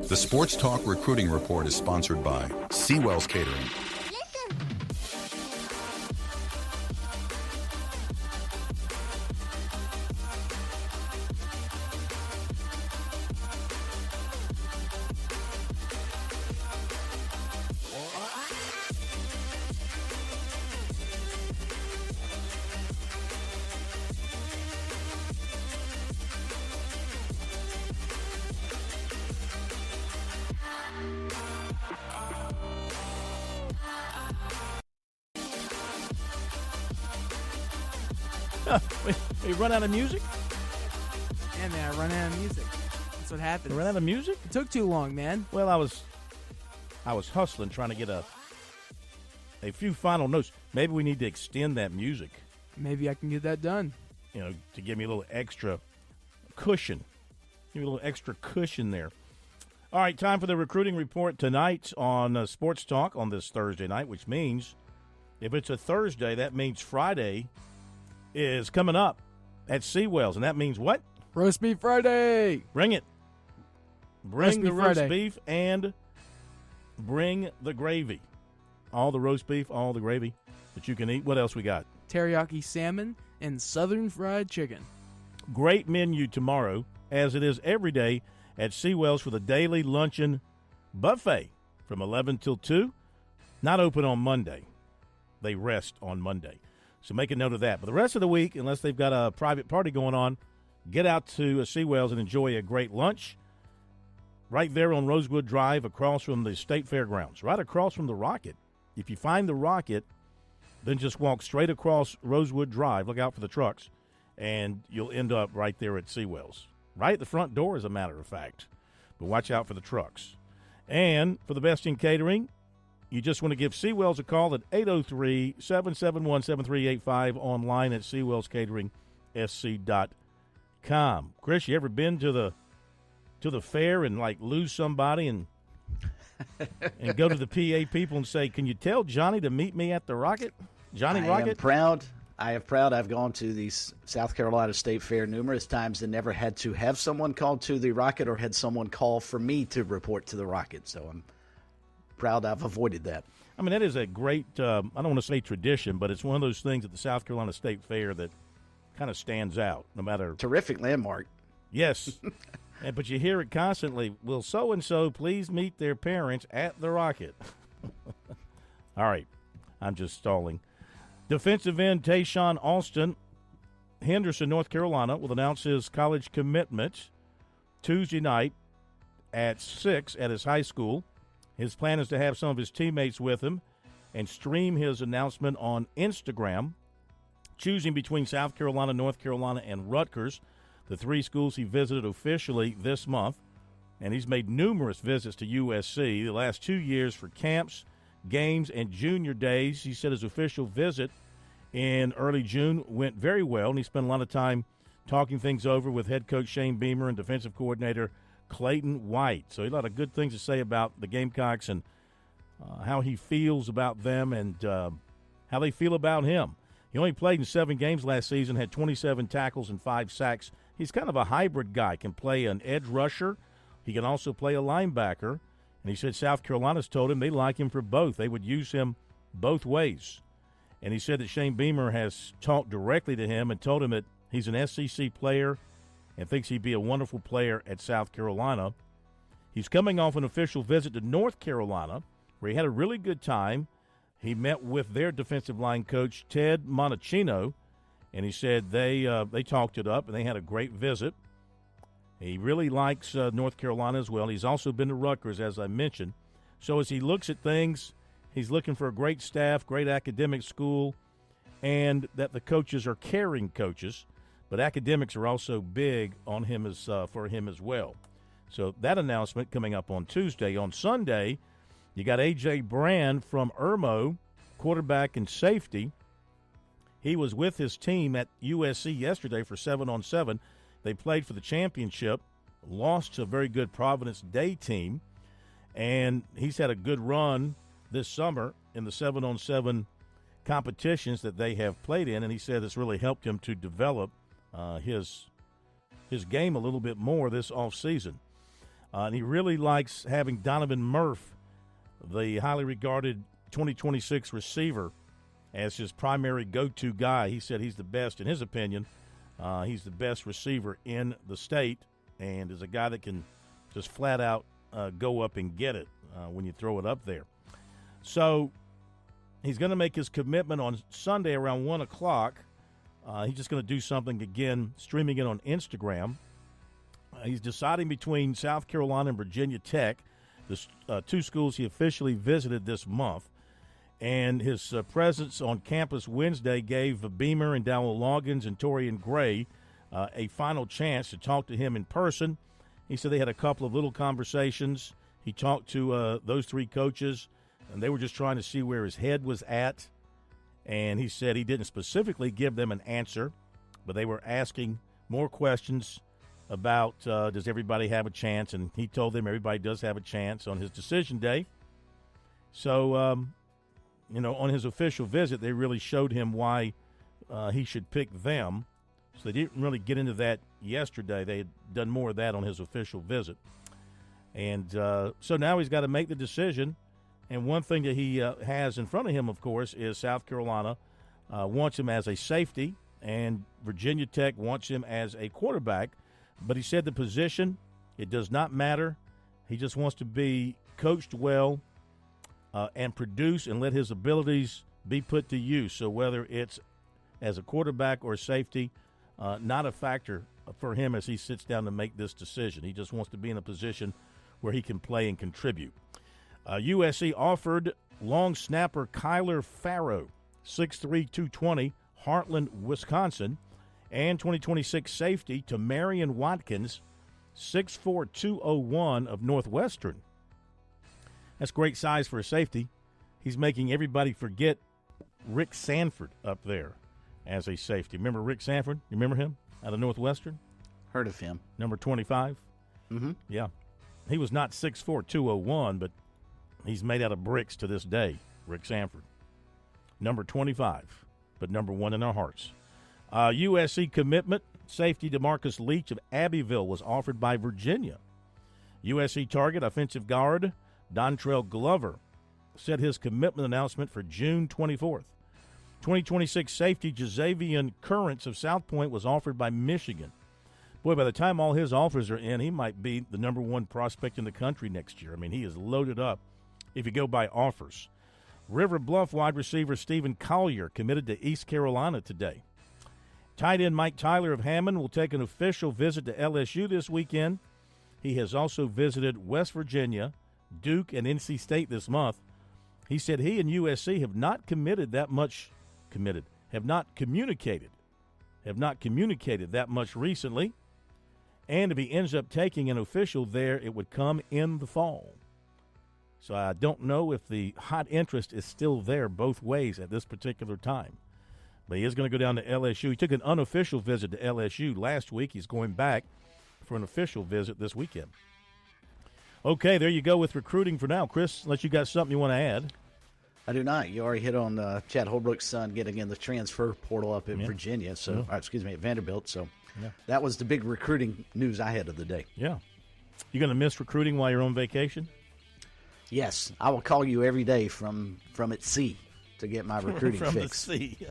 The Sports Talk Recruiting Report is sponsored by Seawell's Catering. We run out of music? Yeah, man, I run out of music. That's what happens. We run out of music? It took too long, man. Well, I was hustling, trying to get a few final notes. Maybe we need to extend that music. Maybe I can get that done. To give me a little extra cushion. Give me a little extra cushion there. All right, time for the recruiting report tonight on Sports Talk on this Thursday night, which means if it's a Thursday, that means Friday is coming up at Seawell's, and that means what? Roast Beef Friday. Bring it. Bring the roast Friday. beef and bring the gravy. All the roast beef, all the gravy that you can eat. What else we got? Teriyaki salmon and southern fried chicken. Great menu tomorrow, as it is every day at Seawell's for the daily luncheon buffet from 11 till 2. Not open on Monday. They rest on Monday. So make a note of that. But the rest of the week, unless they've got a private party going on, get out to Seawell's and enjoy a great lunch right there on Rosewood Drive across from the State Fairgrounds, right across from the Rocket. If you find the Rocket, then just walk straight across Rosewood Drive. Look out for the trucks, and you'll end up right there at Seawell's. Right at the front door, as a matter of fact. But watch out for the trucks. And for the best in catering, you just want to give Seawell's a call at 803-771-7385, online at SeawellsCateringSC.com. Chris, you ever been to the fair and lose somebody and go to the PA people and say, "Can you tell Johnny to meet me at the Rocket?" Johnny Rocket? I am proud. I've gone to the South Carolina State Fair numerous times and never had to have someone call to the Rocket or had someone call for me to report to the Rocket. So I'm proud I've avoided that. I mean, that is a great, I don't want to say tradition, but it's one of those things at the South Carolina State Fair that kind of stands out, no matter. Terrific landmark. Yes. But you hear it constantly. Will so-and-so please meet their parents at the Rocket? All right. I'm just stalling. Defensive end Tayshawn Alston, Henderson, North Carolina, will announce his college commitment Tuesday night at 6 at his high school. His plan is to have some of his teammates with him and stream his announcement on Instagram, choosing between South Carolina, North Carolina, and Rutgers, the three schools he visited officially this month. And he's made numerous visits to USC the last 2 years for camps, games, and junior days. He said his official visit in early June went very well, and he spent a lot of time talking things over with head coach Shane Beamer and defensive coordinator Clayton White. So he had a lot of good things to say about the Gamecocks and how he feels about them and how they feel about him. He only played in 7 games last season, had 27 tackles and 5 sacks. He's kind of a hybrid guy, can play an edge rusher. He can also play a linebacker. And he said South Carolina's told him they like him for both. They would use him both ways. And he said that Shane Beamer has talked directly to him and told him that he's an SEC player and thinks he'd be a wonderful player at South Carolina. He's coming off an official visit to North Carolina where he had a really good time. He met with their defensive line coach, Ted Monachino, and he said they talked it up and they had a great visit. He really likes North Carolina as well. He's also been to Rutgers, as I mentioned. So as he looks at things, he's looking for a great staff, great academic school, and that the coaches are caring coaches. But academics are also big on him for him as well. So that announcement coming up on Tuesday. On Sunday, you got A.J. Brand from Irmo, quarterback and safety. He was with his team at USC yesterday for 7-on-7. They played for the championship, lost to a very good Providence Day team, and he's had a good run this summer in the 7-on-7 competitions that they have played in, and he said it's really helped him to develop his game a little bit more this offseason. And he really likes having Donovan Murph, the highly regarded 2026 receiver, as his primary go-to guy. He said he's the best, in his opinion. He's the best receiver in the state and is a guy that can just flat out go up and get it when you throw it up there. So he's going to make his commitment on Sunday around 1 o'clock. He's just going to do something again, streaming it on Instagram. He's deciding between South Carolina and Virginia Tech, the two schools he officially visited this month. And his presence on campus Wednesday gave Beamer and Dowell Loggins and Torian Gray a final chance to talk to him in person. He said they had a couple of little conversations. He talked to those three coaches, and they were just trying to see where his head was at. And he said he didn't specifically give them an answer, but they were asking more questions about does everybody have a chance, and he told them everybody does have a chance on his decision day. So, on his official visit, they really showed him why he should pick them. So they didn't really get into that yesterday. They had done more of that on his official visit. And so now he's got to make the decision. And one thing that he has in front of him, of course, is South Carolina wants him as a safety, and Virginia Tech wants him as a quarterback. But he said the position, it does not matter. He just wants to be coached well and produce and let his abilities be put to use. So whether it's as a quarterback or safety, not a factor for him as he sits down to make this decision. He just wants to be in a position where he can play and contribute. USC offered long snapper Kyler Farrow, 6'3", 220, Heartland, Wisconsin, and 2026 safety to Marion Watkins, 6'4", 201 of Northwestern. That's great size for a safety. He's making everybody forget Rick Sanford up there as a safety. Remember Rick Sanford? You remember him out of Northwestern? Heard of him. Number 25? Mm-hmm. Yeah. He was not 6'4", 201, but he's made out of bricks to this day, Rick Sanford. Number 25, but number one in our hearts. USC commitment, safety DeMarcus Leach of Abbeville was offered by Virginia. USC target, offensive guard Dontrell Glover, set his commitment announcement for June 24th. 2026 safety Jazavian Currents of South Point was offered by Michigan. Boy, by the time all his offers are in, he might be the number one prospect in the country next year. I mean, he is loaded up if you go by offers. River Bluff wide receiver Stephen Collier committed to East Carolina today. Tight end Mike Tyler of Hammond will take an official visit to LSU this weekend. He has also visited West Virginia, Duke, and NC State this month. He said he and USC have not communicated that much recently. And if he ends up taking an official there, it would come in the fall. So I don't know if the hot interest is still there both ways at this particular time. But he is going to go down to LSU. He took an unofficial visit to LSU last week. He's going back for an official visit this weekend. Okay, there you go with recruiting for now. Chris, unless you got something you want to add. I do not. You already hit on Chad Holbrook's son getting in the transfer portal up in Virginia. So, at Vanderbilt. So that was the big recruiting news I had of the day. Yeah. You going to miss recruiting while you're on vacation? Yes. I will call you every day from at sea to get my recruiting from fix. The sea.